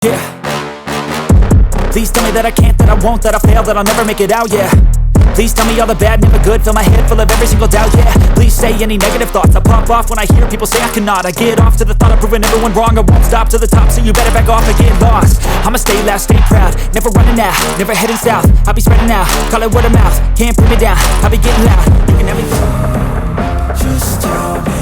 Yeah. Please tell me that I can't, that I won't, that I fail, that I'll never make it out, yeah. Please tell me all the bad, never good, fill my head full of every single doubt, yeah. Please say any negative thoughts, I pop off when I hear people say I cannot. I get off to the thought of proving everyone wrong, I won't stop to the top, so you better back off and get lost. I'ma stay loud, stay proud, never running out, never heading south. I'll be spreading out, call it word of mouth, can't put me down, I'll be getting loud. You can never just tell me